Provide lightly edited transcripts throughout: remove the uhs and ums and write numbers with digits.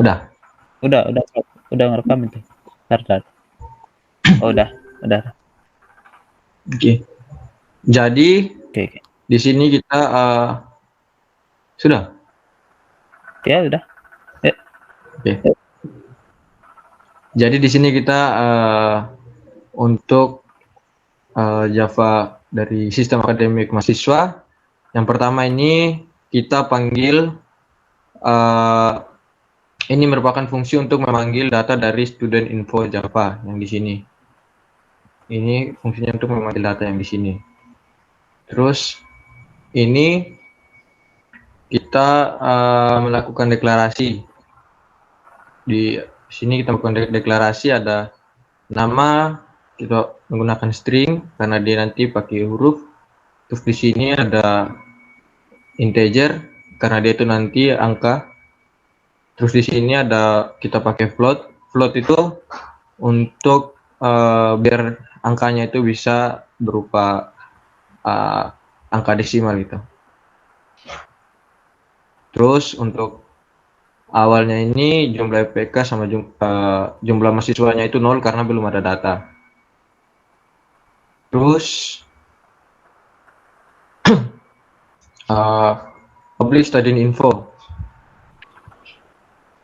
Udah. Udah, udah ngerekam itu. Bentar. Oh, udah. Oke. Jadi Oke. di sini kita sudah. Ya udah. Ya. Oke. Jadi di sini kita untuk Java dari sistem akademik mahasiswa. Yang pertama ini kita panggil ini merupakan fungsi untuk memanggil data dari student info Java yang di sini. Ini fungsinya untuk memanggil data yang di sini. Terus ini kita melakukan deklarasi. Di sini kita melakukan deklarasi, ada nama, kita menggunakan string karena dia nanti pakai huruf. Terus di sini ada integer karena dia itu nanti angka. Terus di sini ada kita pakai float. Float itu untuk biar angkanya itu bisa berupa angka desimal gitu. Terus untuk awalnya ini jumlah IPK sama jumlah mahasiswanya itu 0 karena belum ada data. Terus public student info.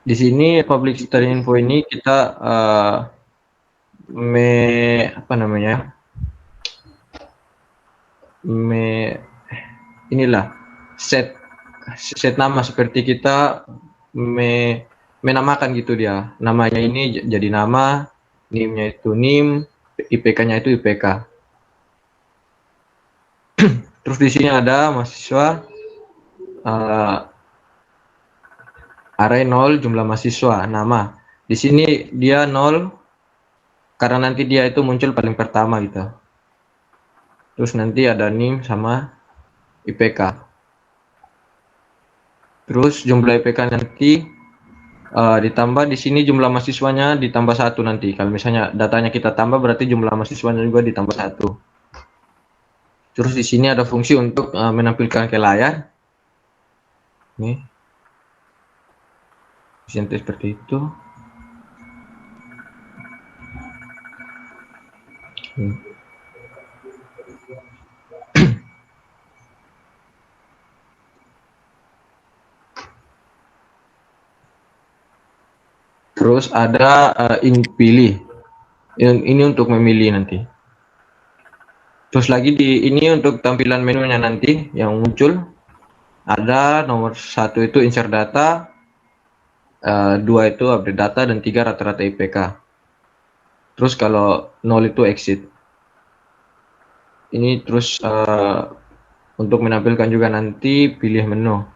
Di sini public student info ini kita set nama seperti kita menamakan gitu dia. Namanya ini jadi nama, NIM-nya itu NIM, IPK-nya itu IPK. Terus di sini ada mahasiswa array 0 jumlah mahasiswa nama. Di sini dia 0 karena nanti dia itu muncul paling pertama gitu. Terus nanti ada NIM sama IPK. Terus jumlah IPK nanti ditambah di sini jumlah mahasiswanya ditambah 1 nanti. Kalau misalnya datanya kita tambah berarti jumlah mahasiswanya juga ditambah 1. Terus di sini ada fungsi untuk menampilkan ke layar. Nih. Seperti itu. Terus ada pilih. Ini untuk memilih nanti. Terus lagi ini untuk tampilan menunya nanti yang muncul. Ada nomor 1 itu insert data, 2 itu update data, dan 3 rata-rata IPK. Terus kalau 0 itu exit. Ini terus untuk menampilkan juga nanti pilih menu.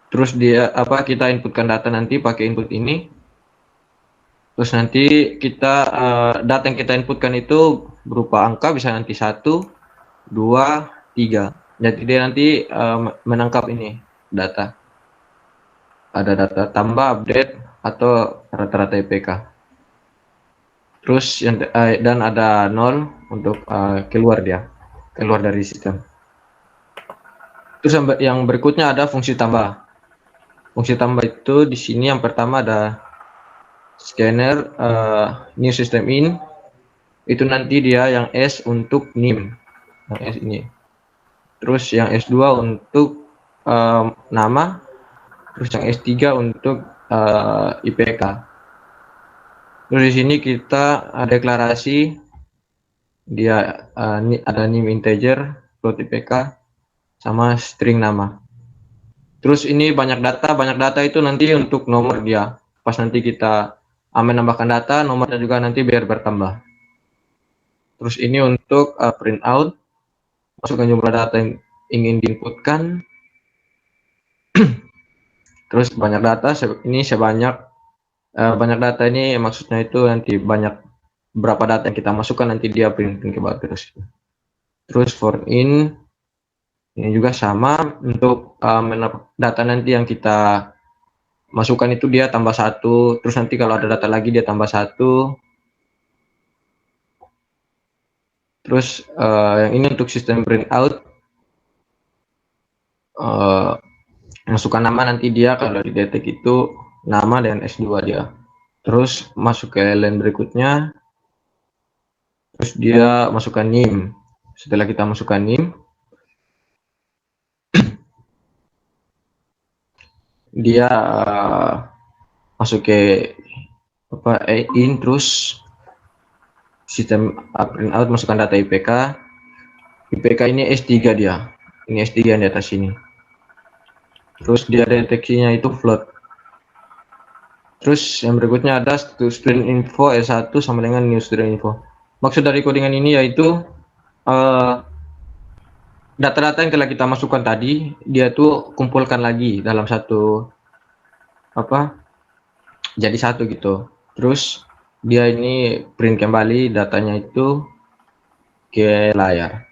Terus kita inputkan data nanti pakai input ini. Terus nanti kita data yang kita inputkan itu berupa angka, bisa nanti 1, 2, 3. Jadi dia nanti menangkap ini data. Ada data tambah, update, atau rata-rata IPK. Terus dan ada 0 untuk keluar dari sistem. Terus yang berikutnya ada fungsi tambah. Fungsi tambah itu di sini yang pertama ada scanner new system in. Itu nanti dia yang S untuk NIM. Yang S ini. Terus yang S2 untuk nama. Terus yang S3 untuk IPK. Terus di sini kita deklarasi dia ada NIM integer, float IPK, sama string nama. Terus ini banyak data itu nanti untuk nomor dia. Pas nanti kita menambahkan data, nomornya juga nanti biar bertambah. Terus ini untuk print out, masukkan jumlah data yang ingin diinputkan. Terus banyak data, ini sebanyak banyak data ini maksudnya itu nanti banyak berapa data yang kita masukkan nanti dia print ke bawah terus. Terus for in ini juga sama untuk data nanti yang kita masukkan itu dia tambah 1, terus nanti kalau ada data lagi dia tambah 1. Terus yang ini untuk sistem print out, masukkan nama nanti dia kalau di detek itu nama dan S2 dia. Terus masuk ke line berikutnya, terus dia masukkan NIM. Setelah kita masukkan NIM, dia masuk ke in, terus sistem print out, masukkan data IPK. IPK ini S3 dia. Ini S3 di atas sini. Terus dia deteksinya itu float. Terus yang berikutnya ada student info S1 sama dengan new student info. Maksud dari codingan ini yaitu data-data yang telah kita masukkan tadi, dia tuh kumpulkan lagi dalam satu jadi satu gitu. Terus dia ini print kembali datanya itu ke layar.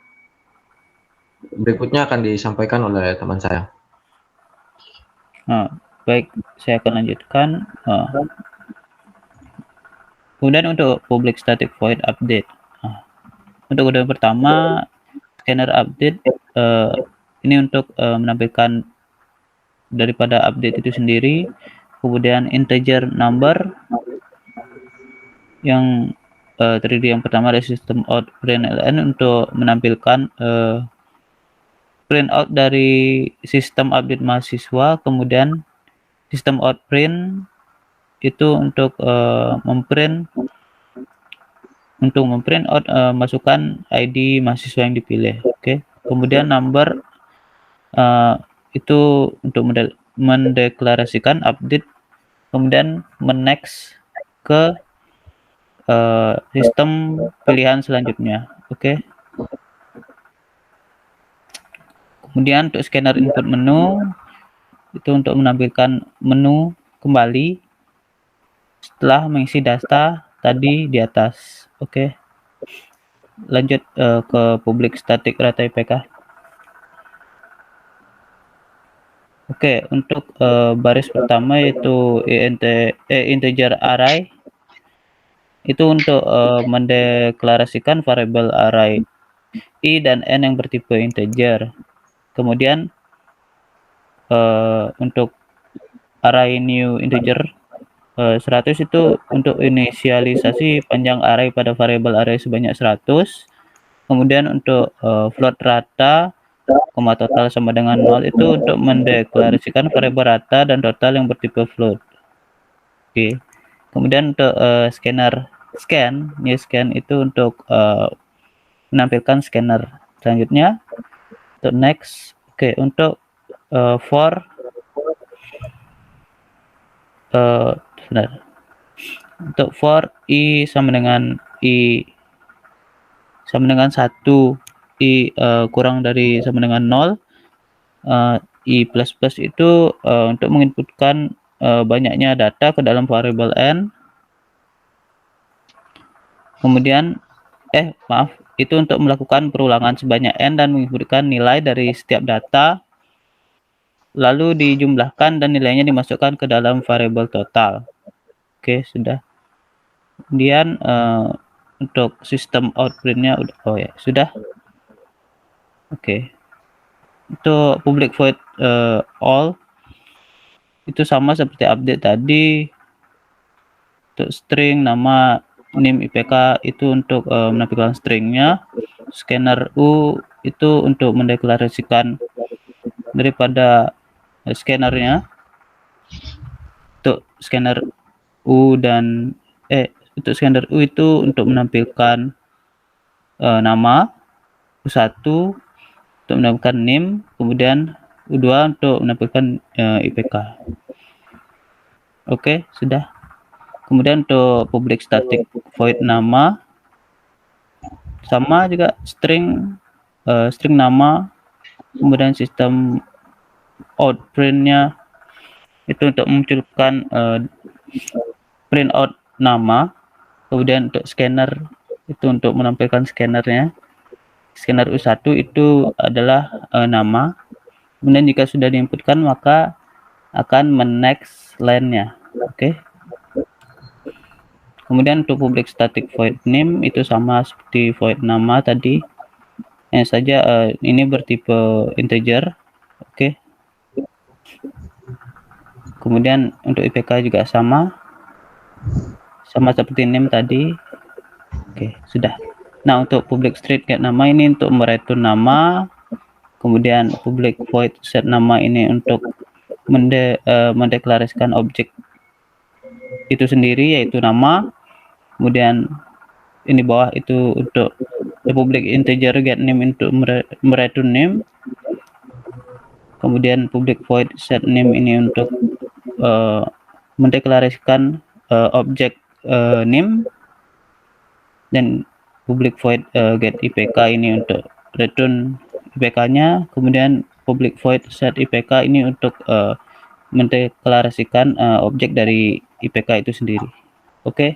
Berikutnya akan disampaikan oleh teman saya. Baik, saya akan lanjutkan. Kemudian untuk public static void update. Untuk kode pertama, scanner update ini untuk menampilkan daripada update itu sendiri. Kemudian integer number yang terdiri yang pertama dari system out println untuk menampilkan printout dari sistem update mahasiswa. Kemudian sistem out print itu untuk memprint out masukkan ID mahasiswa yang dipilih. Oke. Kemudian number itu untuk mendeklarasikan update, kemudian next ke sistem pilihan selanjutnya. Oke. Kemudian untuk scanner input menu itu untuk menampilkan menu kembali setelah mengisi data tadi di atas. Oke. Lanjut ke public static rata IPK. Oke, untuk baris pertama yaitu integer array itu untuk mendeklarasikan variabel array i dan n yang bertipe integer. Kemudian untuk array new integer 100 itu untuk inisialisasi panjang array pada variabel array sebanyak 100. Kemudian untuk float rata, total sama dengan 0 itu untuk mendeklarasikan variabel rata dan total yang bertipe float. Oke. Kemudian untuk new scan itu untuk menampilkan scanner. Selanjutnya untuk next. Oke, untuk for untuk for i sama dengan 1, i kurang dari sama dengan 0, i plus plus itu untuk menginputkan banyaknya data ke dalam variabel n. Kemudian itu untuk melakukan perulangan sebanyak n dan menginputkan nilai dari setiap data, lalu dijumlahkan dan nilainya dimasukkan ke dalam variabel total. Oke, sudah. Kemudian untuk sistem output-nya sudah. Oke. Untuk public void all itu sama seperti update tadi. Untuk string nama name IPK itu untuk menampilkan stringnya. Scanner U itu untuk mendeklarasikan daripada scannernya. Untuk scanner U dan untuk scanner U itu untuk menampilkan nama, U1 untuk menampilkan name, kemudian U2 untuk menampilkan IPK. Oke, sudah. Kemudian untuk public static void nama sama juga string nama, kemudian sistem out print-nya itu untuk memunculkan print out nama. Kemudian untuk scanner itu untuk menampilkan scannernya. Scanner U1 itu adalah nama. Kemudian jika sudah diinputkan maka akan next line-nya. Oke. Kemudian untuk public static void name itu sama seperti void nama tadi. Hanya saja ini bertipe integer. Oke. Kemudian untuk IPK juga sama seperti name tadi. Oke, sudah. Nah, untuk public street get nama ini untuk mereturn nama, kemudian public void set nama ini untuk mendeklarasikan objek itu sendiri yaitu nama. Kemudian ini bawah itu untuk the public integer get name untuk mereturn name. Kemudian public void set name ini untuk mendeklarasikan objek name, dan public void get IPK ini untuk return IPK-nya. Kemudian public void set IPK ini untuk mendeklarasikan objek dari IPK itu sendiri. Oke,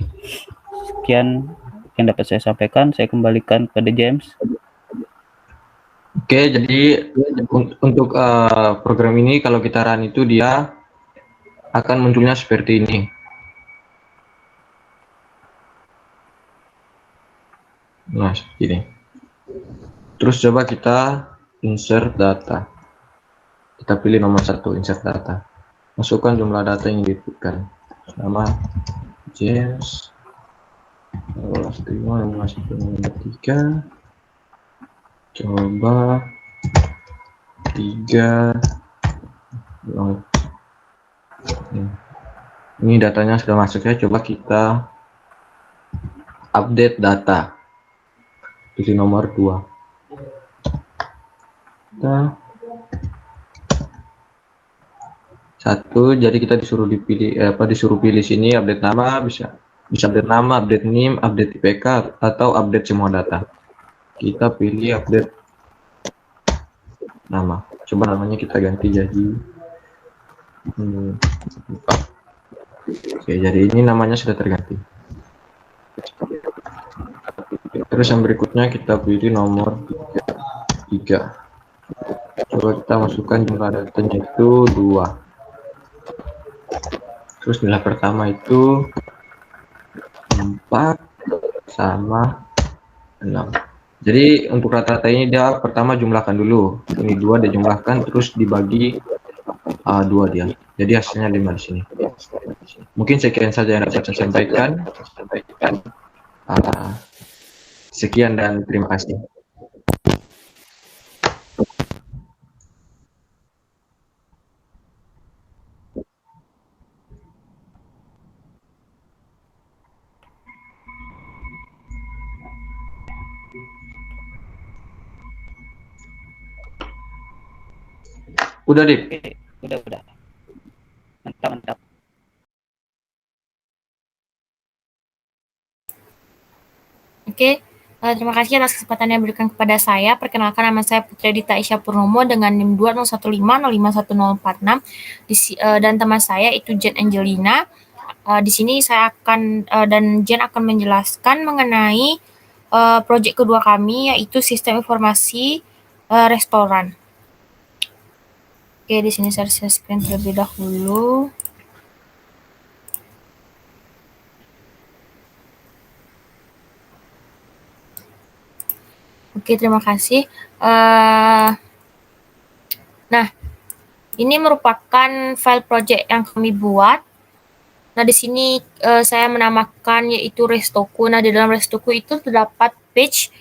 sekian yang dapat saya sampaikan. Saya kembalikan kepada James. Oke, jadi untuk program ini kalau kita run itu dia akan munculnya seperti ini. Nah, seperti ini. Terus coba kita insert data. Kita pilih nomor 1, insert data. Masukkan jumlah data yang diinputkan. Nama James 15.5.1.3. Coba 3. Ini datanya sudah masuk ya. Coba kita update data. Pilih nomor 2. Kita 1, jadi kita disuruh pilih sini update nama, bisa update nama, update NIM, update IPK, atau update semua data. Kita pilih update nama. Coba namanya kita ganti jadi Oke, jadi ini namanya sudah terganti. Terus yang berikutnya kita pilih nomor 3. Coba kita masukkan jumlah datanya itu 2. Terus nilai pertama itu 4 sama 6. Jadi untuk rata-rata ini dia pertama jumlahkan dulu. Ini 2 dia jumlahkan, terus dibagi 2 dia. Jadi hasilnya 5 di sini. Mungkin sekian saja yang dapat saya sampaikan. Sekian dan terima kasih. Udah, Dip? Oke, udah. Mantap. Oke, terima kasih atas kesempatan yang diberikan kepada saya. Perkenalkan, nama saya Putri Dita Isya Purnomo dengan NIM 201505146 dan teman saya itu Jen Angelina. Di sini saya akan dan Jen akan menjelaskan mengenai proyek kedua kami, yaitu sistem informasi restoran. Oke, di sini saya share screen terlebih dahulu. Oke, terima kasih. Nah, ini merupakan file project yang kami buat. Nah, di sini saya menamakan yaitu Restoku. Nah, di dalam Restoku itu terdapat page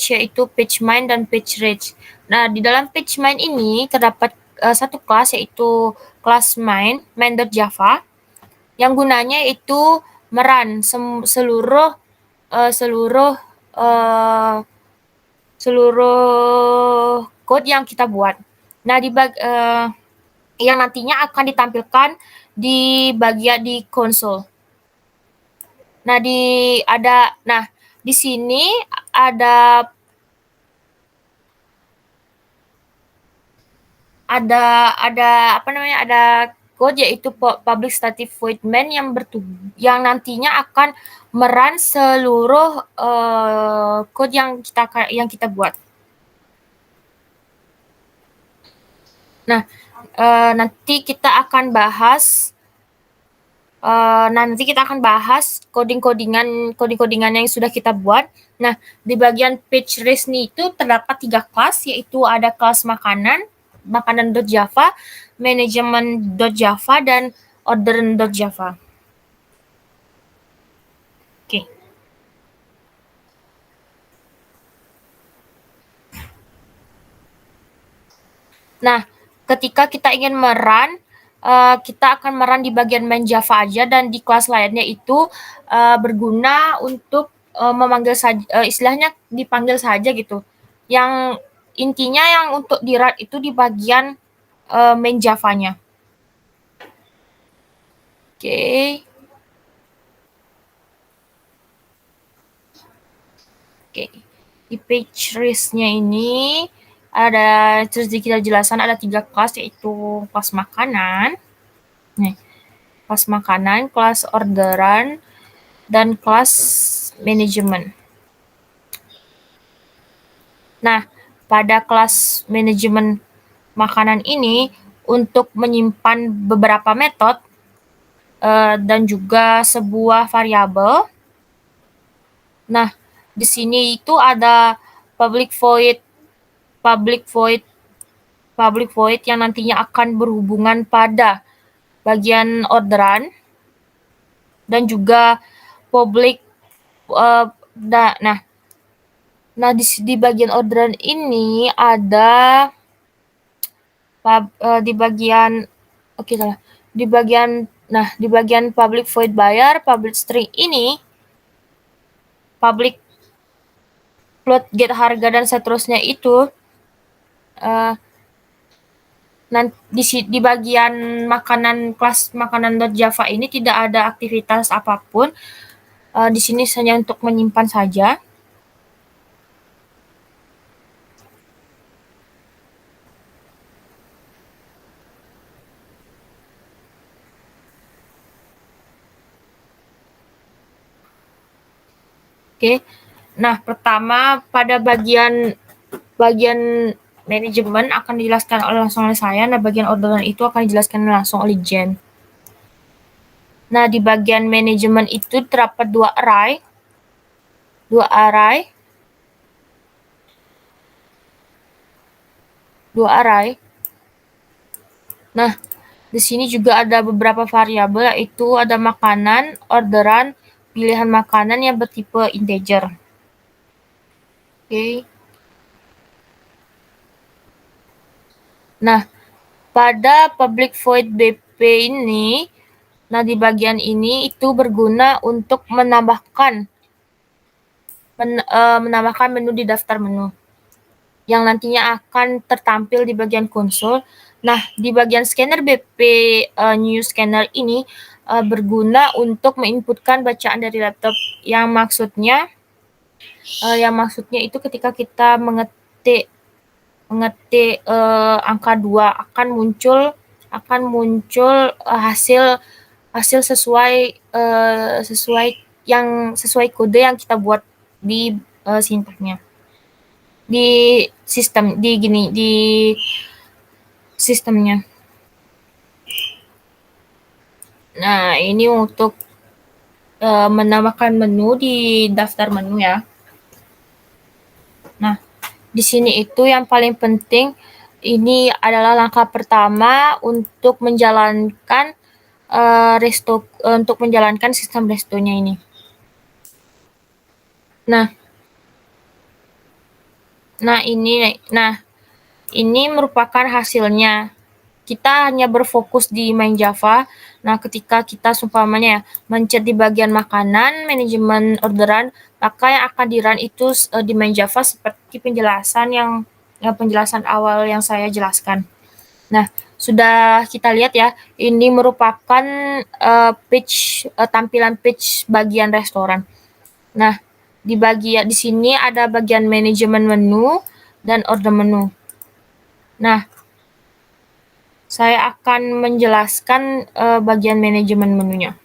yaitu page main dan page rage. Nah, di dalam page main ini terdapat satu kelas yaitu kelas main Java, yang gunanya itu merun seluruh code yang kita buat. Nah, yang nantinya akan ditampilkan di bagian di konsol. Nah, di sini ada code yaitu public static void main yang nantinya akan merun seluruh code yang kita buat. Nah, nanti kita akan bahas coding-codingan yang sudah kita buat. Nah, di bagian page race itu terdapat 3 kelas, yaitu ada kelas makanan, makanan.java, manajemen.java, dan orderan.java. Oke. Nah, ketika kita ingin merun, kita akan merun di bagian main Java aja, dan di kelas lainnya itu berguna untuk memanggil saja, istilahnya dipanggil saja gitu. Yang intinya yang untuk di run itu di bagian main Java-nya. Oke. Oke. Di page list-nya ini ada, terus kita jelaskan ada 3 kelas, yaitu kelas makanan, nih, kelas makanan, kelas orderan, dan kelas manajemen. Nah, pada kelas manajemen makanan ini untuk menyimpan beberapa metode dan juga sebuah variabel. Nah, di sini itu ada public void yang nantinya akan berhubungan pada bagian orderan, dan juga public nah di bagian orderan ini ada di bagian public void bayar, public string ini, public float get harga, dan seterusnya itu di bagian makanan, kelas makanan.java ini tidak ada aktivitas apapun. Di sini hanya untuk menyimpan saja. Oke. Nah, pertama pada bagian manajemen akan dijelaskan langsung oleh saya. Nah, bagian orderan itu akan dijelaskan langsung oleh Jen. Nah, di bagian manajemen itu terdapat dua array. Nah, di sini juga ada beberapa variabel, yaitu ada makanan, orderan, pilihan makanan yang bertipe integer. Oke. Nah, pada public void BP ini, nah di bagian ini itu berguna untuk menambahkan menu di daftar menu yang nantinya akan tertampil di bagian konsol. Nah, di bagian scanner BP new scanner ini berguna untuk menginputkan bacaan dari laptop, yang maksudnya itu ketika kita mengetik angka 2 akan muncul hasil sesuai kode yang kita buat di sintaknya di sistemnya. Nah, ini untuk menambahkan menu di daftar menu ya. Nah, di sini itu yang paling penting, ini adalah langkah pertama untuk menjalankan sistem restonya ini. Nah, ini merupakan hasilnya. Kita hanya berfokus di main Java. Nah, ketika kita seumpamanya mencet di bagian makanan, manajemen orderan, maka yang akan di-run itu di main Java seperti penjelasan awal yang saya jelaskan. Nah, sudah kita lihat ya, ini merupakan tampilan page bagian restoran. Nah, di sini ada bagian manajemen menu dan order menu. Nah, saya akan menjelaskan bagian manajemen menunya.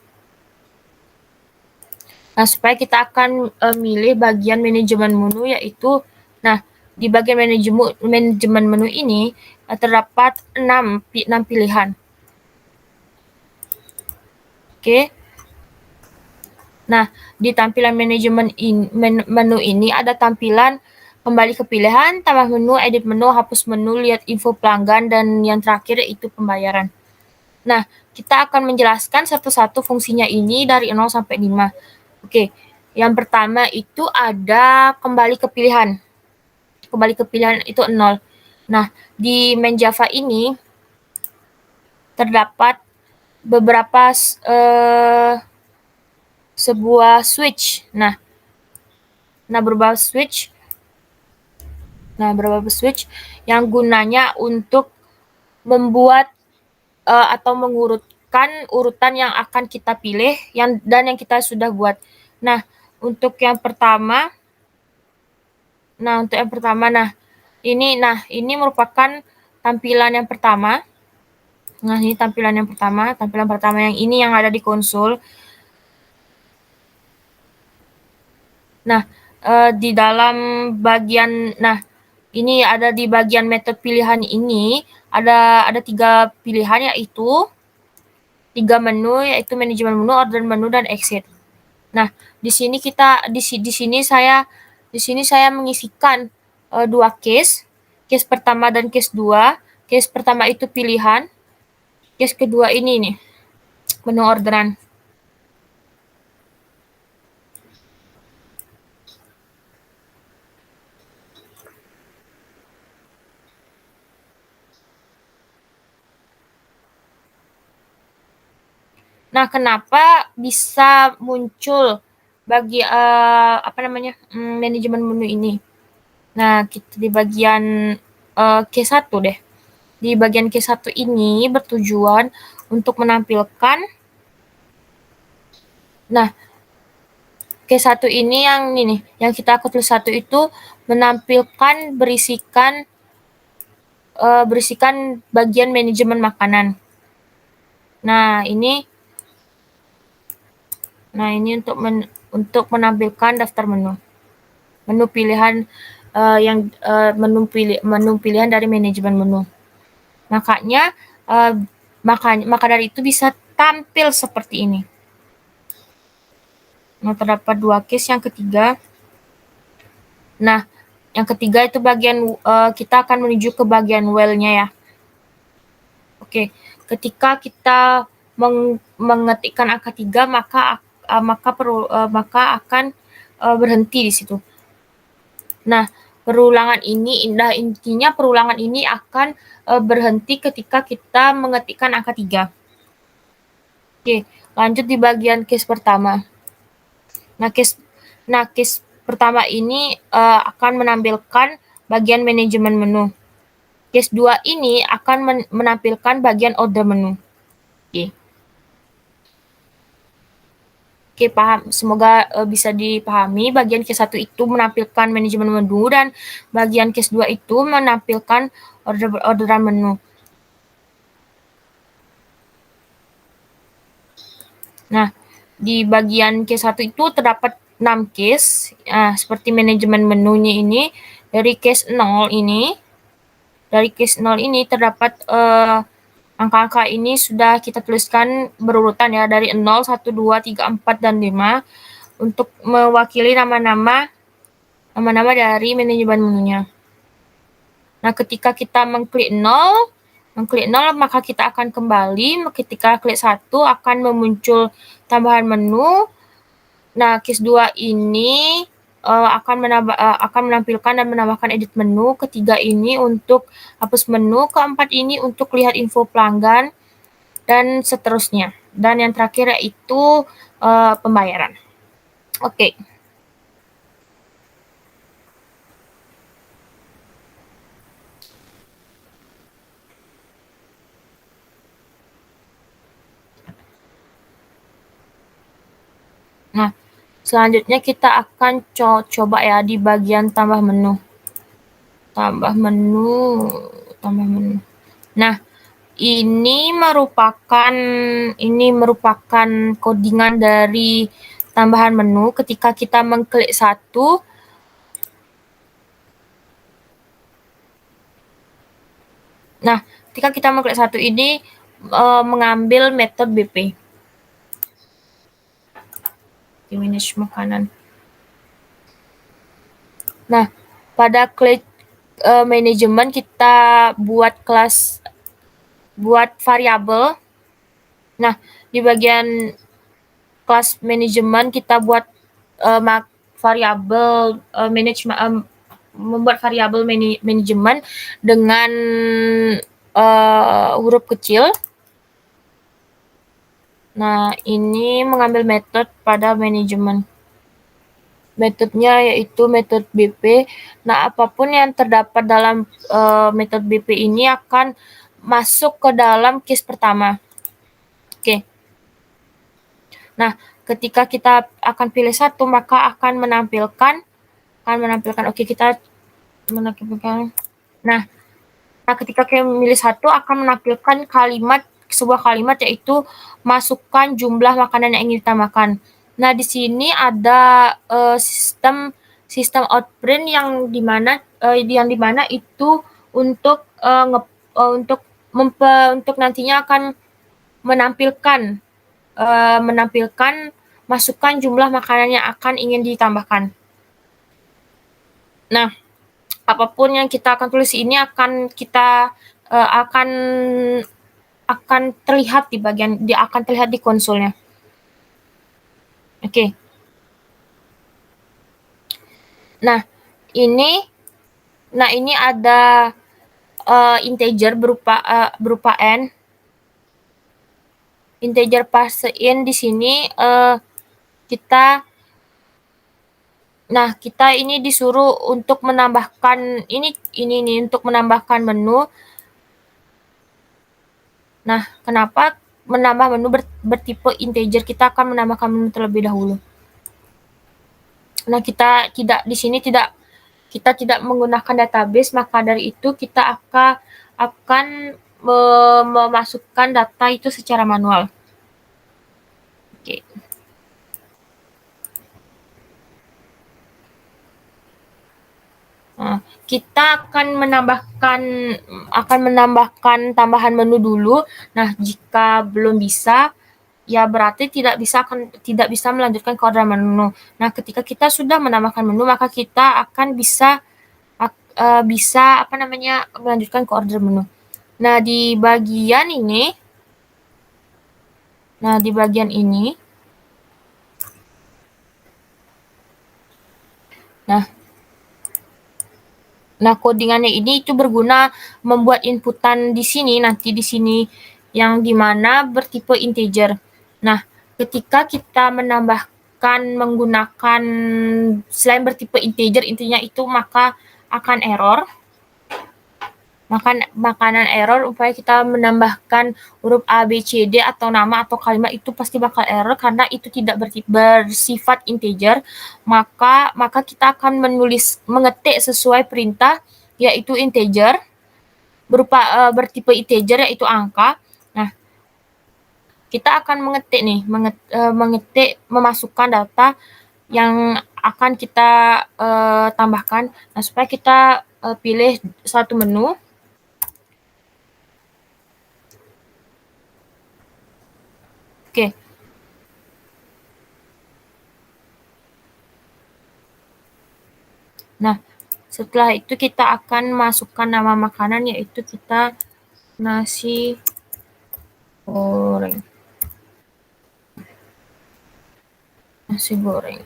Nah, supaya kita akan milih bagian manajemen menu, yaitu, nah, di bagian manajemen menu ini terdapat 6 pilihan. Oke. Nah, di tampilan manajemen menu ini ada tampilan kembali ke pilihan, tambah menu, edit menu, hapus menu, lihat info pelanggan, dan yang terakhir yaitu pembayaran. Nah, kita akan menjelaskan satu-satu fungsinya ini dari 0 sampai 5. Oke, yang pertama itu ada kembali ke pilihan. Kembali ke pilihan itu 0. Nah, di main Java ini terdapat beberapa sebuah switch. Nah, beberapa switch yang gunanya untuk membuat atau mengurutkan urutan yang akan kita pilih dan yang kita sudah buat. Nah, untuk yang pertama, ini merupakan tampilan yang pertama. Nah, ini tampilan pertama yang ini yang ada di konsol. Nah, di dalam bagian, ini ada di bagian metode pilihan ini ada 3 pilihan, yaitu 3 menu, yaitu manajemen menu, order menu, dan exit. Nah, di sini saya mengisikan 2 case pertama dan case 2. Case pertama itu pilihan, case kedua ini nih, menu orderan. Nah, kenapa bisa muncul manajemen menu ini? Nah, kita di bagian Q1 deh. Di bagian Q1 ini bertujuan untuk menampilkan, Q1 ini yang kita tulis 1 itu menampilkan berisikan bagian manajemen makanan. Nah, ini untuk menampilkan daftar menu. Menu pilihan menu pilihan dari manajemen menu. Maka dari itu bisa tampil seperti ini. Nah, terdapat 2 case. Yang ketiga, itu bagian kita akan menuju ke bagian well-nya ya. Oke, ketika kita mengetikkan angka 3, maka akan berhenti di situ. Nah, intinya perulangan ini akan berhenti ketika kita mengetikkan angka 3. Oke, lanjut di bagian case pertama. Case pertama ini akan menampilkan bagian manajemen menu. Case 2 ini akan menampilkan bagian order menu. Oke, paham. Semoga bisa dipahami. Bagian case 1 itu menampilkan manajemen menu dan bagian case 2 itu menampilkan orderan menu. Nah, di bagian case 1 itu terdapat 6 case. Seperti manajemen menunya ini, dari case 0 ini terdapat angka-angka ini sudah kita tuliskan berurutan ya, dari 0, 1, 2, 3, 4, dan 5 untuk mewakili nama-nama dari manajemen menunya. Nah, ketika kita mengklik 0, maka kita akan kembali. Ketika klik 1 akan memuncul tambahan menu. Nah, case 2 ini akan menampilkan dan menambahkan edit menu. Ketiga ini untuk hapus menu. Keempat ini untuk lihat info pelanggan, dan seterusnya. Dan yang terakhir yaitu pembayaran. Oke. Nah, selanjutnya kita akan coba ya di bagian tambah menu. Nah, ini merupakan codingan dari tambahan menu. Ketika kita mengklik 1, ini mengambil metode BP. Manage makanan. Nah, pada class manajemen kita buat variabel. Nah, di bagian kelas manajemen kita buat variabel membuat variabel manajemen dengan huruf kecil. Nah, ini mengambil metode pada manajemen. Metodenya yaitu metode BP. Nah, apapun yang terdapat dalam metode BP ini akan masuk ke dalam case pertama. Oke. Nah, ketika kita akan pilih satu, maka akan menampilkan. Oke, kita menampilkan. Nah, ketika kita memilih satu akan menampilkan sebuah kalimat yaitu masukkan jumlah makanan yang ingin ditambahkan. Nah, di sini ada sistem outprint yang dimana itu untuk untuk nantinya akan menampilkan masukkan jumlah makanan yang akan ingin ditambahkan. Nah, apapun yang kita akan tulis ini akan terlihat di konsolnya. Oke. Nah, ini ada integer berupa n. Integer parse in di sini kita ini disuruh untuk menambahkan ini untuk menambahkan menu. Nah, kenapa menambah menu bertipe integer? Kita akan menambahkan menu terlebih dahulu. Nah, kita tidak menggunakan database, maka dari itu kita akan memasukkan data itu secara manual. Oke. Nah, kita akan menambahkan tambahan menu dulu. Nah, jika belum bisa, ya berarti tidak bisa melanjutkan ke order menu. Nah, ketika kita sudah menambahkan menu, maka kita akan bisa melanjutkan ke order menu. Nah, di bagian ini, Nah, codingannya ini itu berguna membuat inputan di sini yang dimana bertipe integer. Nah, ketika kita menggunakan selain bertipe integer, intinya itu maka akan error. Makanan error upaya kita menambahkan huruf A, B, C, D atau nama atau kalimat itu pasti bakal error karena itu tidak bersifat integer. Maka kita akan mengetik sesuai perintah yaitu integer berupa bertipe integer yaitu angka. Nah, kita akan memasukkan data yang akan kita tambahkan. Nah, supaya kita pilih satu menu. Oke. Nah, setelah itu kita akan masukkan nama makanan yaitu kita nasi goreng. Nasi goreng.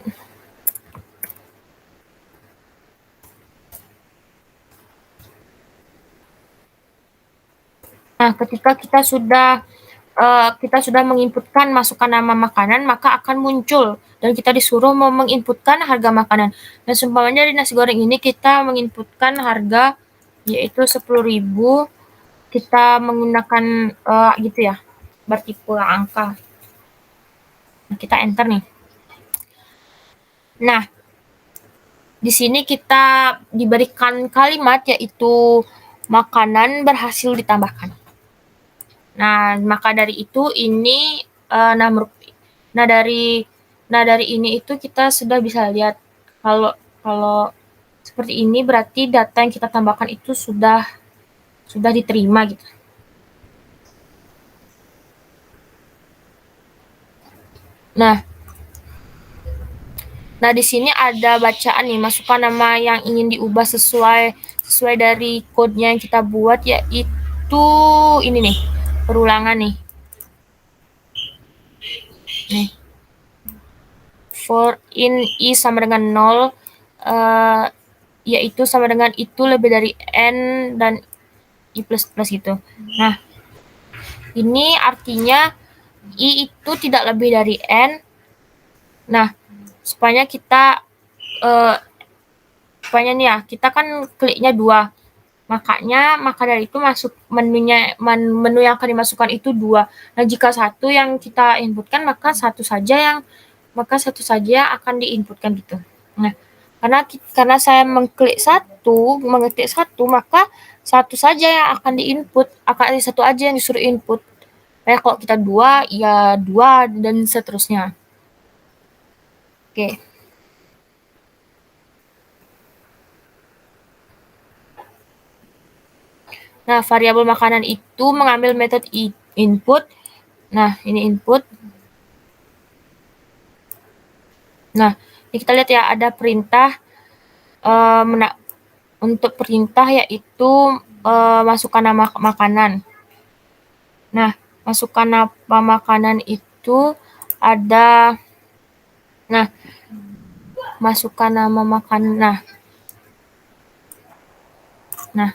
Nah, ketika kita sudah menginputkan masukkan nama makanan, maka akan muncul dan kita disuruh menginputkan harga makanan. Dan seumpamanya di nasi goreng ini kita menginputkan harga yaitu 10.000. Kita menggunakan gitu ya, bertipe angka. Nah, kita enter nih. Nah, di sini kita diberikan kalimat yaitu makanan berhasil ditambahkan. Nah, maka dari itu ini dari ini itu kita sudah bisa lihat kalau seperti ini berarti data yang kita tambahkan itu sudah diterima gitu. Nah, Nah, di sini ada bacaan nih, masukkan nama yang ingin diubah sesuai dari kodenya yang kita buat, yaitu ini nih, perulangan nih. Nih. For in i sama dengan 0, yaitu sama dengan itu lebih dari n dan i plus plus gitu. Nah, ini artinya i itu tidak lebih dari n. Nah, supaya nih ya, kita kan kliknya 2. Maka dari itu masuk menu yang akan dimasukkan itu 2. Nah, jika satu yang kita inputkan, maka satu saja yang akan diinputkan gitu. Nah, karena saya mengetik satu, maka satu saja yang akan diinput, satu aja yang disuruh input. Kayak kalau kita 2, ya 2 dan seterusnya. Oke. Nah, variabel makanan itu mengambil metode input. Nah, ini input. Nah, ini kita lihat ya, ada perintah untuk perintah yaitu masukkan nama makanan. Nah, masukkan nama makanan itu ada, nah, masukkan nama makanan. Nah,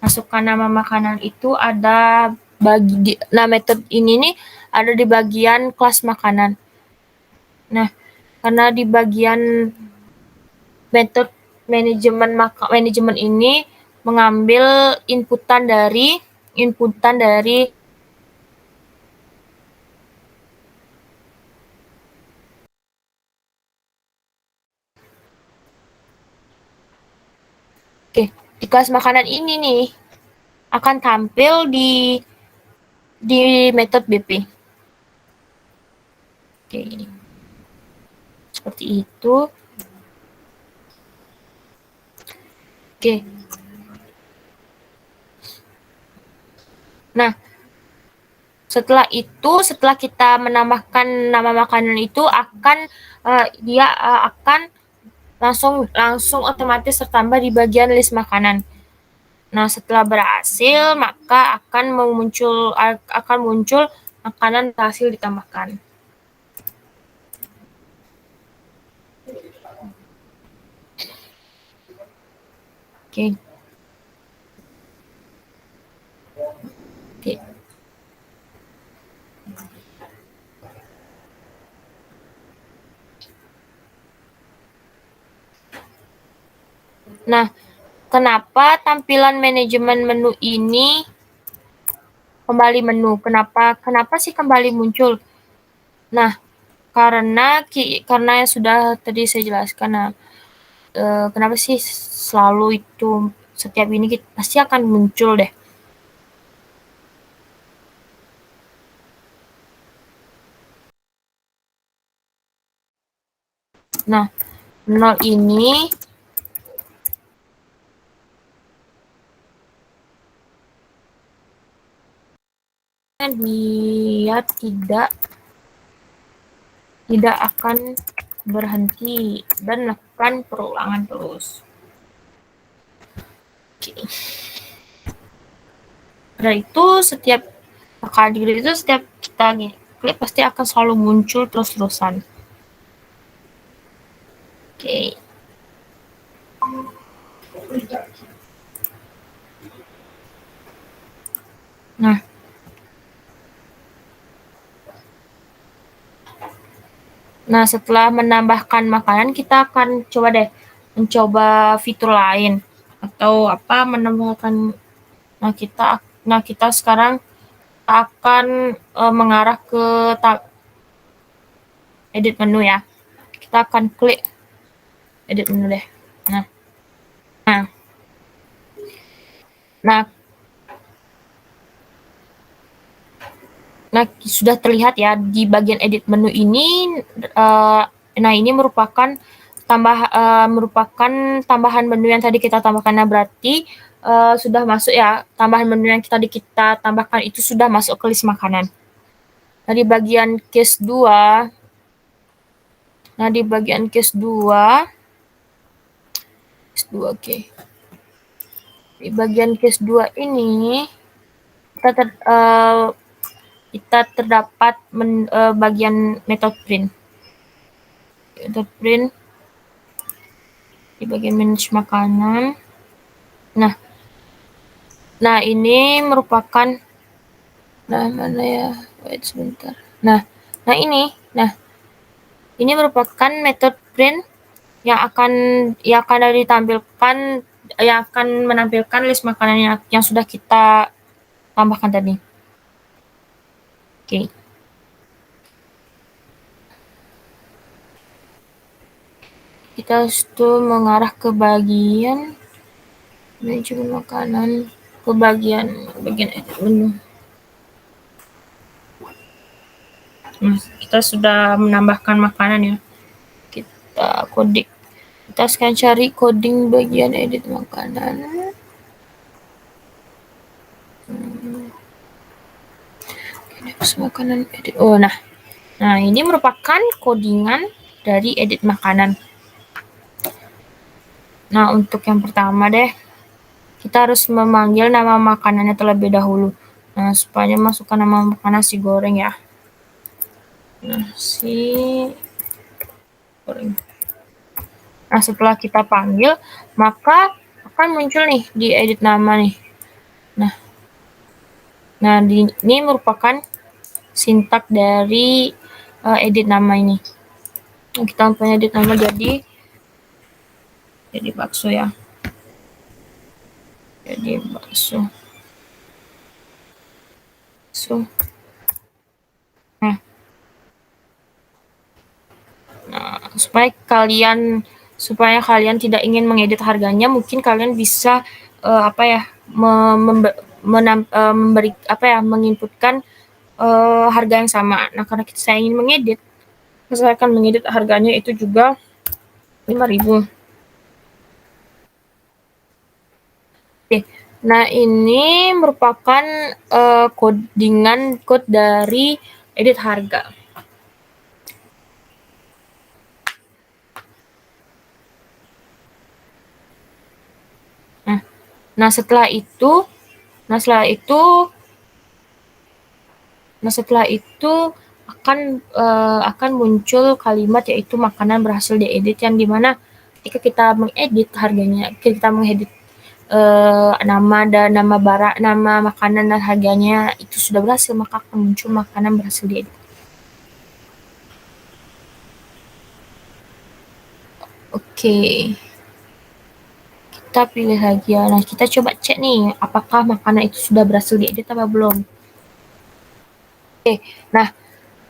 masukkan nama makanan itu ada metode ini nih ada di bagian kelas makanan. Nah, karena di bagian metode manajemen ini mengambil inputan dari Oke, di kelas makanan ini nih akan tampil di metode BP. Oke. Seperti itu. Oke. Nah, setelah kita menambahkan nama makanan itu dia akan langsung otomatis tertambah di bagian list makanan. Nah, setelah berhasil, maka akan muncul makanan berhasil ditambahkan. Oke. Oke. Nah, kenapa tampilan manajemen menu ini kembali menu? Kenapa sih kembali muncul? Nah, karena yang sudah tadi saya jelaskan. Nah, kenapa sih selalu itu setiap ini pasti akan muncul deh. Nah, 0 ini dia tidak akan berhenti dan melakukan perulangan terus. Oke. Dari itu setiap kita klik pasti akan selalu muncul terus-terusan. Oke. Nah, setelah menambahkan makanan, kita akan mencoba fitur lain atau menambahkan. Nah, kita sekarang akan mengarah ke edit menu ya. Kita akan klik edit menu deh. Nah, sudah terlihat ya di bagian edit menu ini. Nah, ini merupakan tambahan menu yang tadi kita tambahkan. Nah, berarti sudah masuk ya, tambahan menu yang tadi kita tambahkan itu sudah masuk ke list makanan. Nah, di bagian case 2 Nah, di bagian case 2, oke. Di bagian case 2 ini kita terdapat bagian method print. Method print di bagian manage makanan. Nah, ini merupakan mana ya? Wait sebentar. Nah, ini merupakan method print yang akan ditampilkan, yang akan menampilkan list makanan yang sudah kita tambahkan tadi. Oke. Kita mengarah ke bagian manajemen makanan, ke bagian edit menu. Nah, kita sudah menambahkan makanan ya. Kita coding. Kita sekarang cari coding bagian edit makanan. Makanan edit. Oh, nah ini merupakan codingan dari edit makanan. Nah, untuk yang pertama deh, kita harus memanggil nama makanannya terlebih dahulu. Nah, supaya masukkan nama makanan nasi goreng ya. Nasi goreng. Nah, setelah kita panggil, maka akan muncul nih di edit nama nih. Nah, ini merupakan sintak dari edit nama ini. Nah, kita punya edit nama jadi bakso ya. Jadi bakso. Nah, supaya kalian tidak ingin mengedit harganya, mungkin kalian bisa menginputkan harga yang sama. Nah, karena saya ingin mengedit, saya akan mengedit harganya itu juga 5.000. Oke. Nah, ini merupakan codingan code dari edit harga. Nah, setelah itu akan muncul kalimat yaitu makanan berhasil diedit, yang dimana ketika kita mengedit harganya, kita mengedit nama makanan dan harganya itu sudah berhasil, maka akan muncul makanan berhasil diedit. Oke. Kita pilih lagi ya. Nah, kita coba cek nih apakah makanan itu sudah berhasil diedit apa belum. Oke. Nah,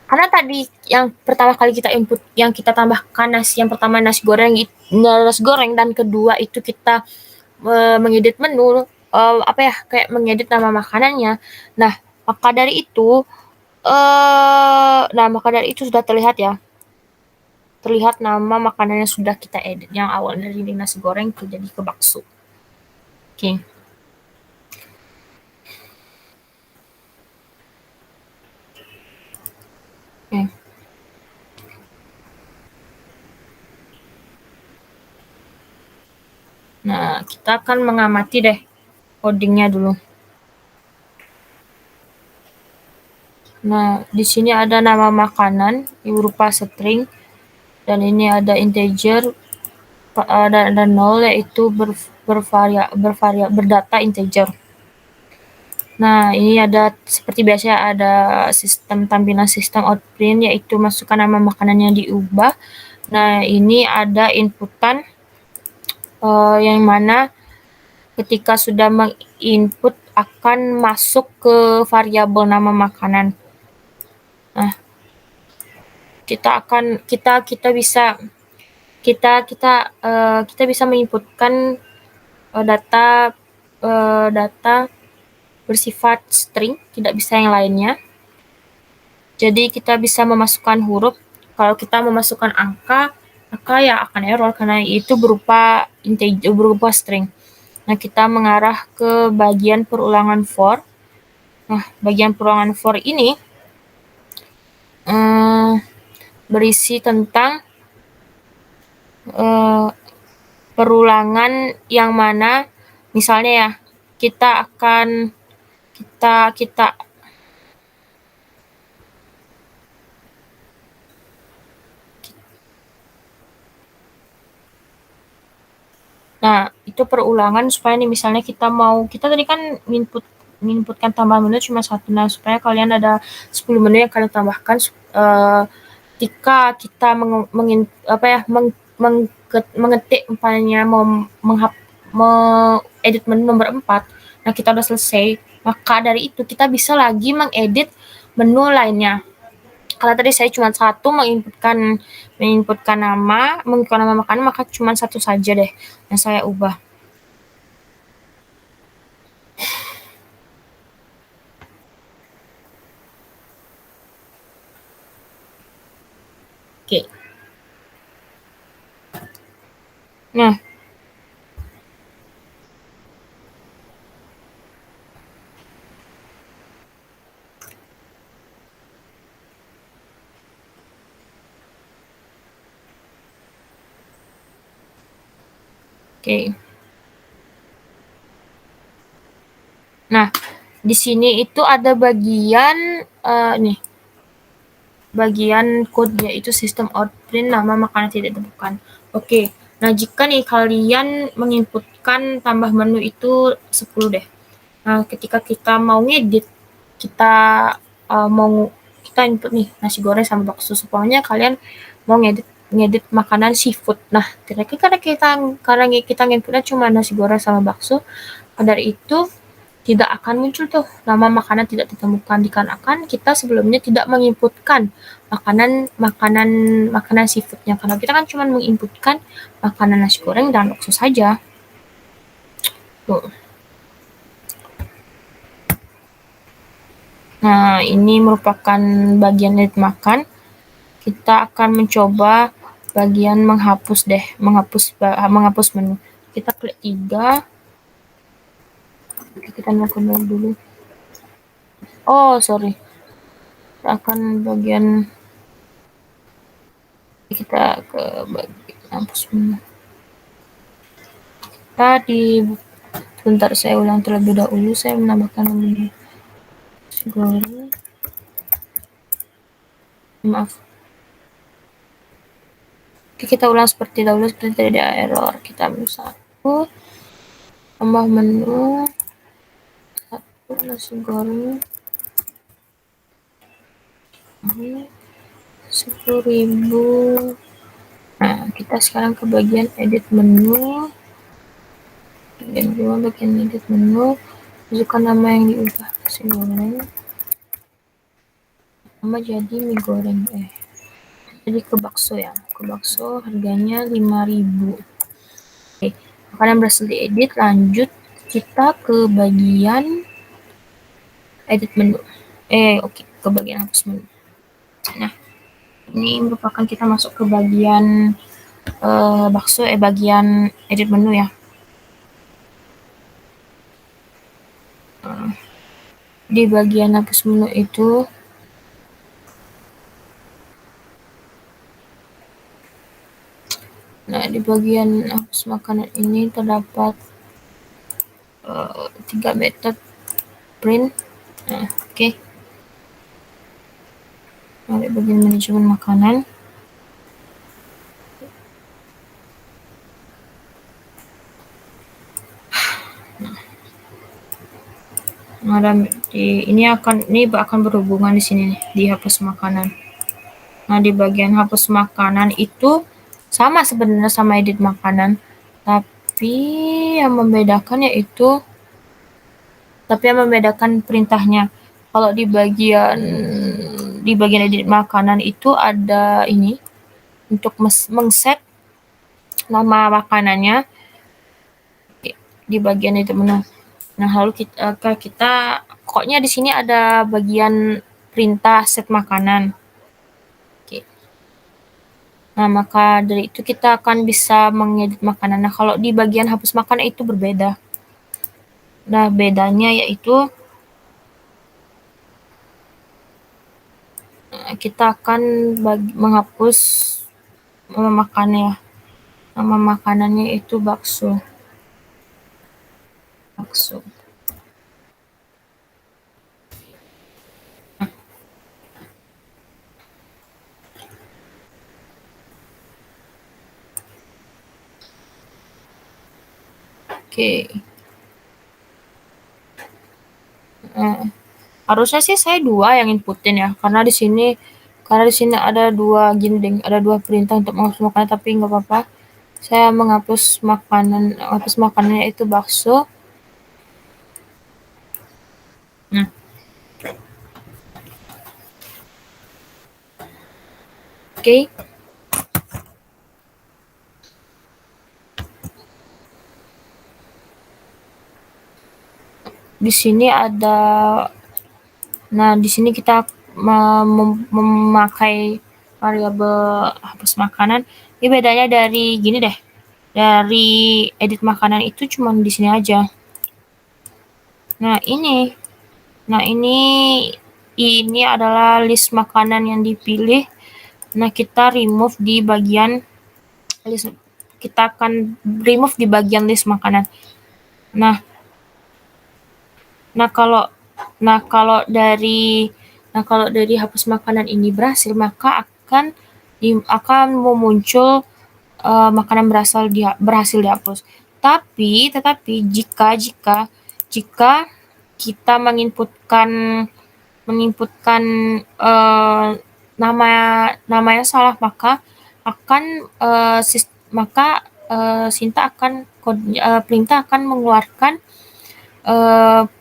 karena tadi yang pertama kali kita input, yang kita tambahkan yang pertama nasi goreng dan kedua itu kita mengedit menu, kayak mengedit nama makanannya. Nah, maka dari itu sudah terlihat ya. Terlihat nama makanan yang sudah kita edit, yang awal dari nasi goreng ke jadi ke bakso. Oke. Nah, kita akan mengamati deh codingnya dulu. Nah, di sini ada nama makanan berupa string, dan ini ada integer dan ada 0, yaitu berdata integer. Nah, ini ada seperti biasa ada tampilan sistem outprint, yaitu masukkan nama makanannya diubah. Nah, ini ada inputan yang mana ketika sudah menginput akan masuk ke variabel nama makanan. Nah, kita bisa menginputkan data bersifat string, tidak bisa yang lainnya. Jadi kita bisa memasukkan huruf. Kalau kita memasukkan angka, maka ya akan error karena itu berupa integer, berupa string. Nah, kita mengarah ke bagian perulangan for. Nah, bagian perulangan for ini berisi tentang perulangan yang mana misalnya ya kita akan kita nah itu perulangan supaya nih misalnya kita tadi kan menginputkan tambahan menu cuma satu, nah supaya kalian ada 10 menu yang kalian tambahkan ketika kita mengetik umpamanya mau edit menu nomor 4, nah kita udah selesai, maka dari itu kita bisa lagi mengedit menu lainnya. Kalau tadi saya cuma satu menginputkan nama makanan, maka cuma satu saja deh yang saya ubah. Oke. Nah, oke. Nah, di sini itu ada bagian nih. Bagian code yaitu sistem out print nama makanan tidak ditemukan. Oke. Nah, jika nih kalian menginputkan tambah menu itu 10 deh. Nah, ketika kita mau ngedit, kita input nih nasi goreng sama bakso. Supaya kalian mau ngedit makanan seafood. Nah, karena kita nginputnya cuma nasi goreng sama bakso, dari itu tidak akan muncul tuh nama makanan tidak ditemukan dikarenakan kita sebelumnya tidak menginputkan makanan seafoodnya, karena kita kan cuma menginputkan makanan nasi goreng dan bakso saja. Tuh. Nah, ini merupakan bagian edit makan. Kita akan mencoba bagian menghapus menu. Kita klik 3. Kita lakukan dulu. Oh, sorry. Kita akan bagian kita ke bagian hapus menu. Sebentar, saya ulang terlebih dahulu. Saya menambahkan menu goreng. Maaf. Oke, kita ulang seperti dahulu, seperti tadi ada error. Kita ambil 1, tambah menu 1 nasi goreng 10.000. Nah, kita sekarang ke bagian edit menu. Bagian edit menu. Masukkan nama yang diubah nasi goreng. Nama jadi mie goreng. Jadi ke bakso ya. Ke bakso harganya 5.000. Oke, makanan berhasil diedit. Lanjut kita ke bagian edit menu. Oke, ke bagian hapus menu. Nah, ini merupakan kita masuk ke bagian bakso, bagian edit menu ya. Di bagian hapus menu itu di bagian hapus makanan ini terdapat 3 method print. Oke. Di bagian manajemen makanan. Ini akan berhubungan di sini nih, di hapus makanan. Nah, di bagian hapus makanan itu sama sebenarnya sama edit makanan, tapi yang membedakan perintahnya. Kalau di bagian edit makanan itu ada ini untuk mengset nama makanannya di bagian edit menu. Nah, lalu kita pokoknya di sini ada bagian perintah set makanan. Oke. Nah, maka dari itu kita akan bisa mengedit makanan. Nah, kalau di bagian hapus makanan itu berbeda. Nah, bedanya yaitu kita akan menghapus memakannya. Nama makanannya itu bakso. Bakso. Oke. Harusnya sih saya 2 yang inputin ya, karena di sini ada 2 gini deh, ada 2 perintah untuk menghapus makanan, tapi nggak apa-apa. Saya menghapus makanannya itu bakso. Nah, oke. Di sini ada, nah di sini kita memakai variabel hapus makanan. Ini bedanya dari gini deh, dari edit makanan itu cuma di sini aja. Nah ini adalah list makanan yang dipilih. Nah kita remove di bagian list, kita akan remove di bagian list makanan. Nah kalau dari hapus makanan ini berhasil, maka akan memuncul makanan berhasil dihapus. Tetapi jika kita menginputkan nama yang salah, maka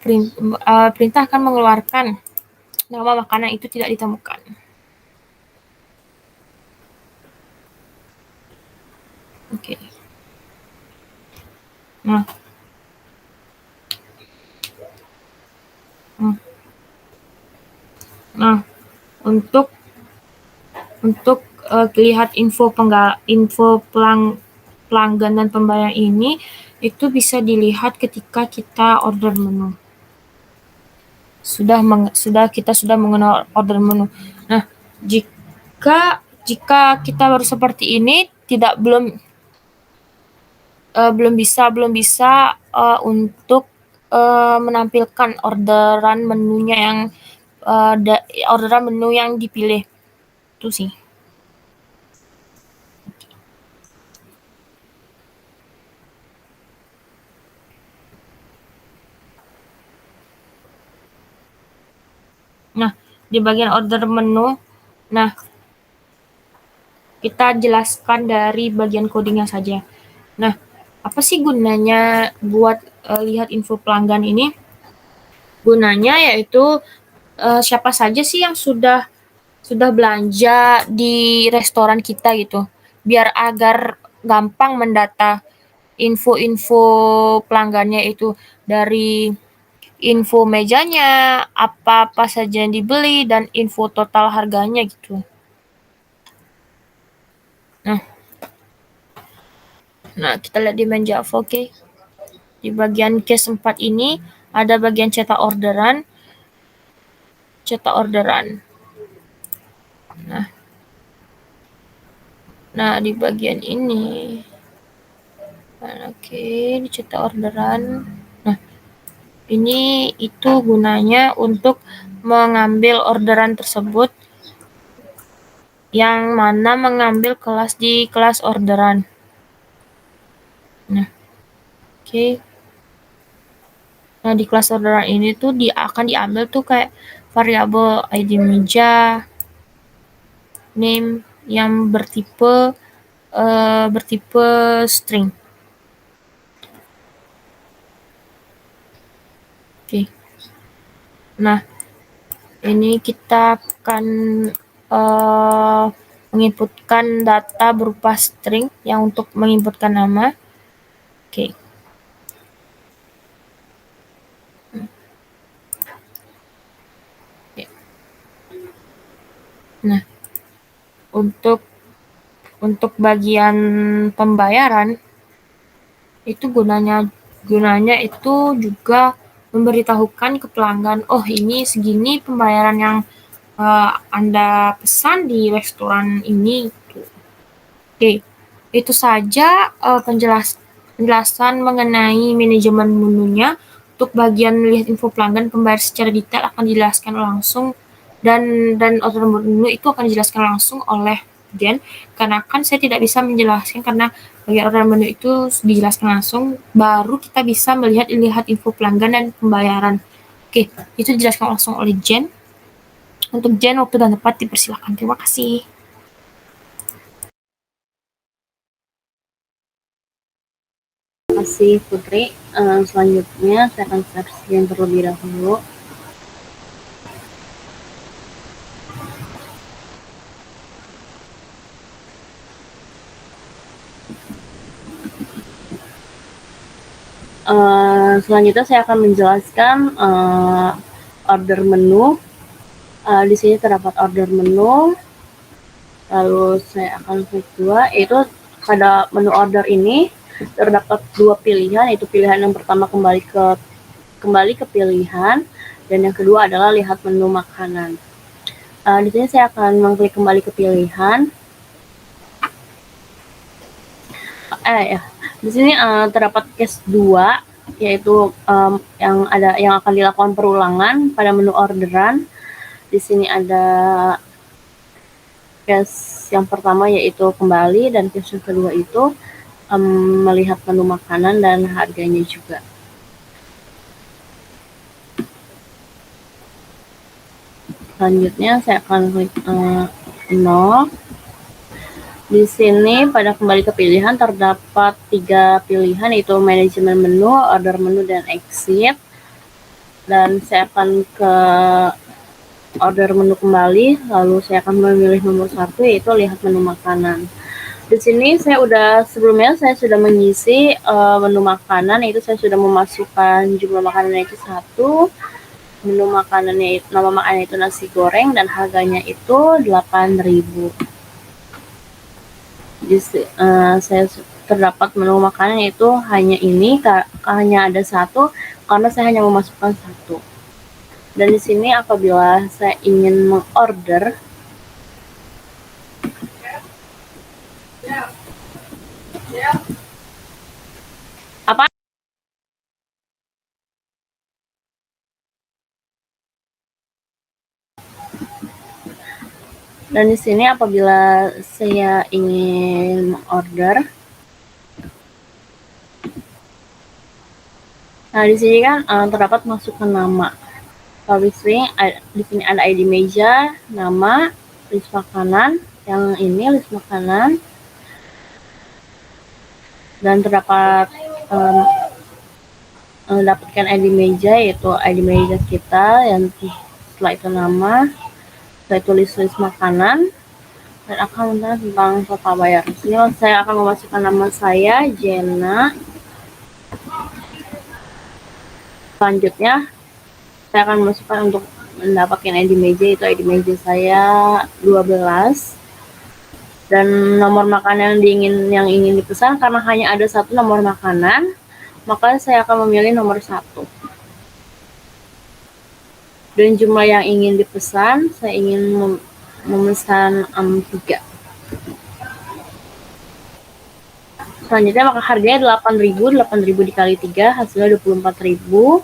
perintah akan mengeluarkan nama makanan itu tidak ditemukan. Oke. Nah, untuk lihat info pelanggan dan pembayaran ini, itu bisa dilihat ketika kita order menu. Kita sudah mengenal order menu. Nah, jika kita baru seperti ini, belum bisa untuk menampilkan orderan menu yang dipilih. Itu sih. Nah, di bagian order menu, kita jelaskan dari bagian codingnya saja. Nah, apa sih gunanya buat lihat info pelanggan ini? Gunanya yaitu siapa saja sih yang sudah belanja di restoran kita gitu, biar agar gampang mendata info-info pelanggannya itu, dari info mejanya, apa-apa saja yang dibeli, dan info total harganya gitu. Nah, kita lihat di main Java, oke. Di bagian case 4 ini ada bagian cetak orderan. Nah, di bagian ini, dicetak orderan. Nah, itu gunanya untuk mengambil orderan tersebut, yang mana mengambil kelas di kelas orderan. Nah, Nah, di kelas orderan ini tuh akan diambil tuh kayak variabel ID meja, name yang bertipe string. Nah, ini kita akan menginputkan data berupa string yang untuk menginputkan nama. Nah, untuk bagian pembayaran itu gunanya itu juga memberitahukan ke pelanggan, oh ini segini pembayaran yang Anda pesan di restoran ini. Itu saja penjelasan mengenai manajemen menunya. Untuk bagian melihat info pelanggan pembayar secara detail akan dijelaskan langsung dan order menu itu akan dijelaskan langsung oleh Jen, karena kan saya tidak bisa menjelaskan karena bagian order menu itu dijelaskan langsung, baru kita bisa melihat info pelanggan dan pembayaran. Oke, itu dijelaskan langsung oleh Jen. Untuk Jen, waktu dan tempat dipersilakan. Terima kasih. Terima kasih Putri. Selanjutnya saya akan share screen terlebih dahulu. Selanjutnya saya akan menjelaskan order menu. Di sini terdapat order menu. Lalu saya akan klik 2, yaitu pada menu order ini terdapat 2 pilihan, yaitu pilihan yang pertama kembali ke pilihan, dan yang kedua adalah lihat menu makanan. Di sini saya akan mengklik kembali ke pilihan. Di sini terdapat case 2, yaitu yang akan dilakukan perulangan pada menu orderan. Di sini ada case yang pertama yaitu kembali, dan case yang kedua itu melihat menu makanan dan harganya juga. Selanjutnya saya akan klik 0. Di sini pada kembali ke pilihan terdapat 3 pilihan, yaitu manajemen menu, order menu, dan exit. Dan saya akan ke order menu kembali, lalu saya akan memilih nomor 1, yaitu lihat menu makanan. Di sini sebelumnya saya sudah mengisi menu makanan, yaitu saya sudah memasukkan jumlah makanannya itu 1, menu makanannya itu, nama makanannya itu nasi goreng, dan harganya itu 8.000. Saya terdapat menu makanan itu hanya ini, hanya ada 1 karena saya hanya memasukkan 1. Dan di sini apabila saya ingin mengorder, apa? Dan di sini apabila saya ingin order, nah di sini kan terdapat masukkan nama. Kalau di sini ada ID meja, nama, list makanan. Yang ini list makanan, dan terdapat dapatkan ID meja, yaitu ID meja kita, yang setelah itu nama. Saya tulis list makanan dan akan mencari tentang total bayar. Di sini saya akan memasukkan nama saya, Jena. Selanjutnya saya akan memasukkan untuk mendapatkan ID meja, itu ID meja saya 12. Dan nomor makanan yang ingin dipesan, karena hanya ada 1 nomor makanan, maka saya akan memilih nomor 1. Dan jumlah yang ingin dipesan, saya ingin memesan 3. Selanjutnya maka harganya 8.000 dikali 3, hasilnya 24.000.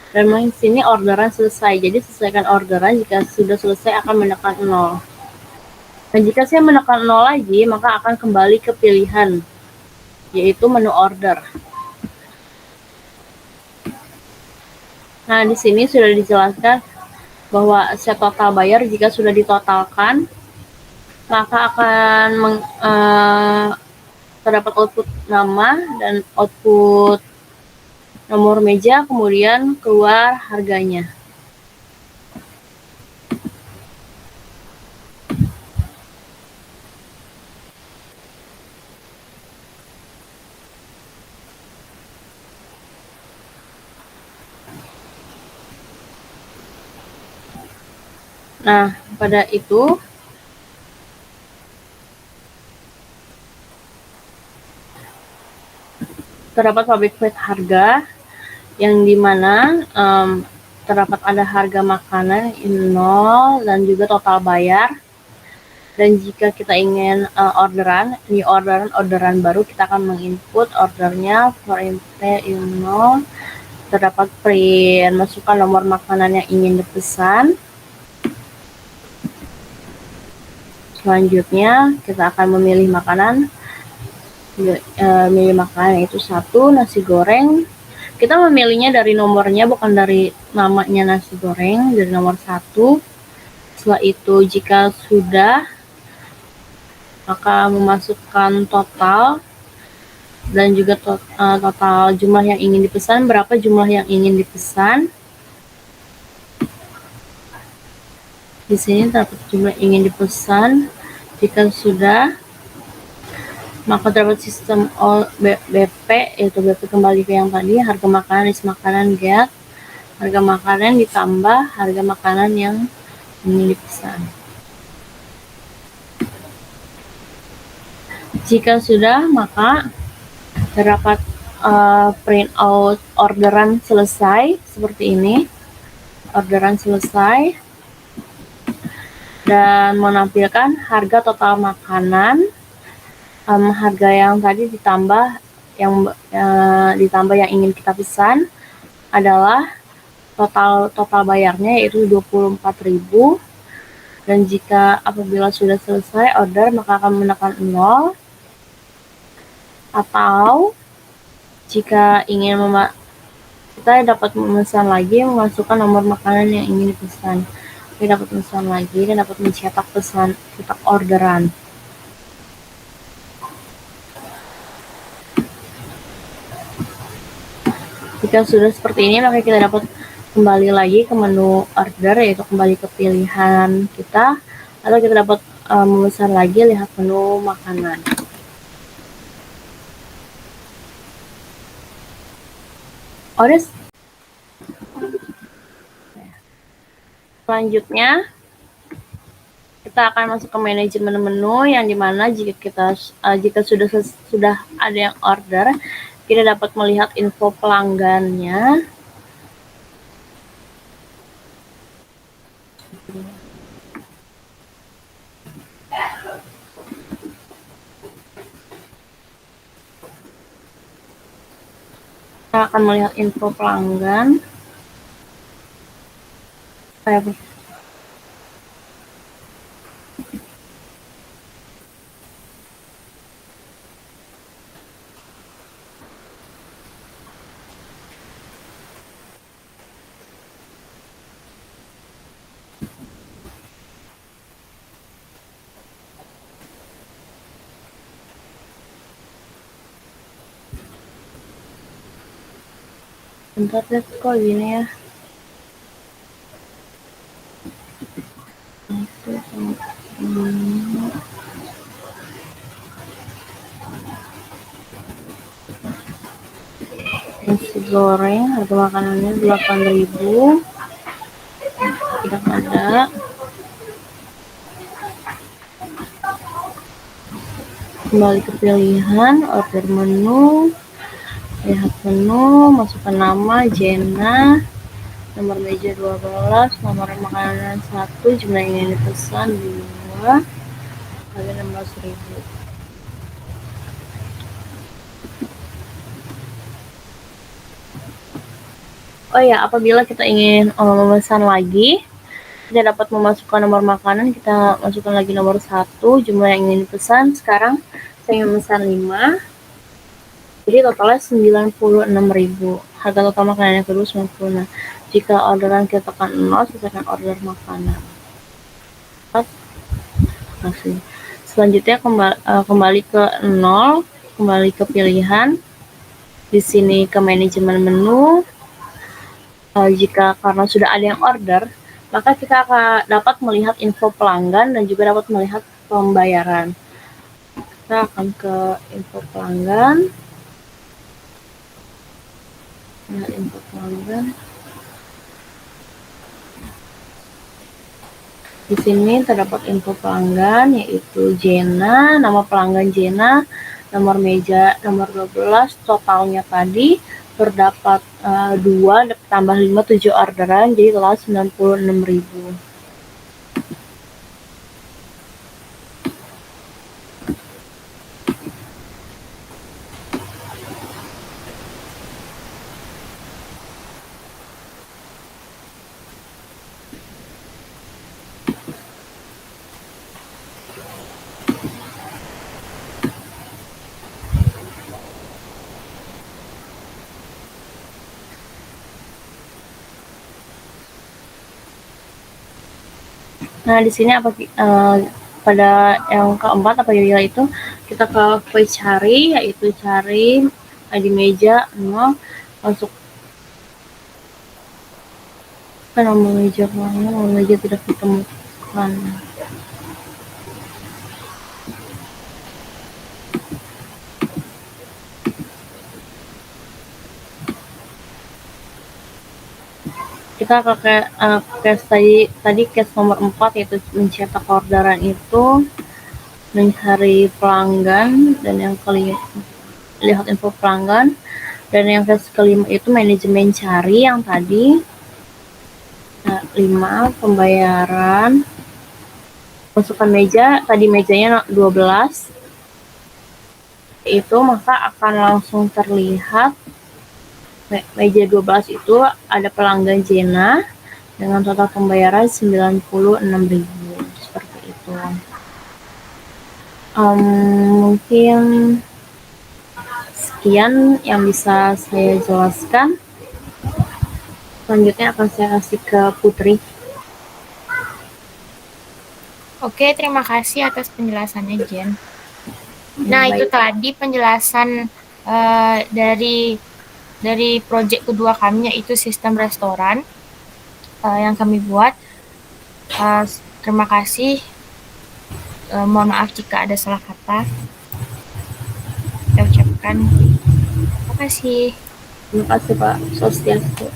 Dan di sini orderan selesai, jadi selesaikan orderan. Jika sudah selesai akan menekan 0. Dan jika saya menekan 0 lagi, maka akan kembali ke pilihan, yaitu menu order. Nah, di sini sudah dijelaskan bahwa set total bayar jika sudah ditotalkan, maka akan terdapat output nama dan output nomor meja, kemudian keluar harganya. Nah, pada itu terdapat public flat harga, yang dimana terdapat ada harga makanan 0 dan juga total bayar. Dan jika kita ingin orderan baru, kita akan menginput ordernya for IMP0. Terdapat print, masukkan nomor makanan yang ingin dipesan. Selanjutnya kita akan memilih makanan. Milih makanan itu 1 nasi goreng. Kita memilihnya dari nomornya, bukan dari namanya nasi goreng, dari nomor 1. Setelah itu jika sudah, maka memasukkan total dan juga total jumlah yang ingin dipesan, berapa jumlah yang ingin dipesan. Di sini terdapat jumlah yang ingin dipesan. Jika sudah, maka terdapat sistem BP, yaitu BP kembali ke yang tadi, harga makanan, list makanan, get, harga makanan ditambah harga makanan yang ingin dipesan. Jika sudah, maka terdapat print out orderan selesai seperti ini, orderan selesai, dan menampilkan harga total makanan, harga yang tadi ditambah yang ingin kita pesan adalah total bayarnya, yaitu 24.000. Dan jika apabila sudah selesai order, maka akan menekan 0. Atau jika ingin kita dapat memesan lagi, memasukkan nomor makanan yang ingin dipesan. Kita dapat memesan lagi dan dapat mencetak orderan. Jika sudah seperti ini, maka kita dapat kembali lagi ke menu order, yaitu kembali ke pilihan kita, atau kita dapat memesan lagi, lihat menu makanan. Selanjutnya kita akan masuk ke manajemen menu, yang dimana jika sudah ada yang order, kita dapat melihat info pelanggannya. Kita akan melihat info pelanggan. Bentar deh, kok gini ya. Nasi goreng, harga makanannya 8.000. Tidak ada. Kembali ke pilihan, order menu, lihat menu, masukkan nama, Jena, nomor meja 12, nomor makanan 1, jumlah yang ingin dipesan 2, harga 16.000. Oh ya, apabila kita ingin memesan lagi, kita dapat memasukkan nomor makanan, kita masukkan lagi nomor 1, jumlah yang ingin dipesan. Sekarang saya ingin memesan 5, jadi totalnya 96.000. Harga total makanan yang kedua 90. Jika orderan kita tekan 0, selesaikan order makanan. Selanjutnya kembali ke 0, kembali ke pilihan. Di sini ke manajemen menu. Karena sudah ada yang order, maka kita akan dapat melihat info pelanggan dan juga dapat melihat pembayaran. Kita akan ke info pelanggan. Lihat info pelanggan. Di sini terdapat info pelanggan, yaitu Jena, nama pelanggan Jena, nomor meja nomor 12, totalnya tadi terdapat 2 tambah 5, 7 orderan, jadi total 96.000. Nah, di sini pada yang keempat apabila itu kita ke cari, yaitu cari di meja 0, masuk nama meja mana, nama meja tidak ditemukan. Kita ke case tadi case nomor 4, yaitu mencetak orderan itu mencari pelanggan, dan yang kelima lihat info pelanggan, dan yang case kelima itu manajemen cari yang tadi. 5 pembayaran, masukkan meja, tadi mejanya 12 itu, maka akan langsung terlihat meja 12 itu ada pelanggan Jena dengan total pembayaran 96.000, seperti itu. Mungkin sekian yang bisa saya jelaskan. Selanjutnya akan saya kasih ke Putri. Oke, terima kasih atas penjelasannya, Jen. Nah, itu tadi penjelasan dari proyek kedua kami, yaitu sistem restoran yang kami buat. Terima kasih. Mohon maaf jika ada salah kata. Saya ucapkan terima kasih. Terima kasih Pak Swastiastu.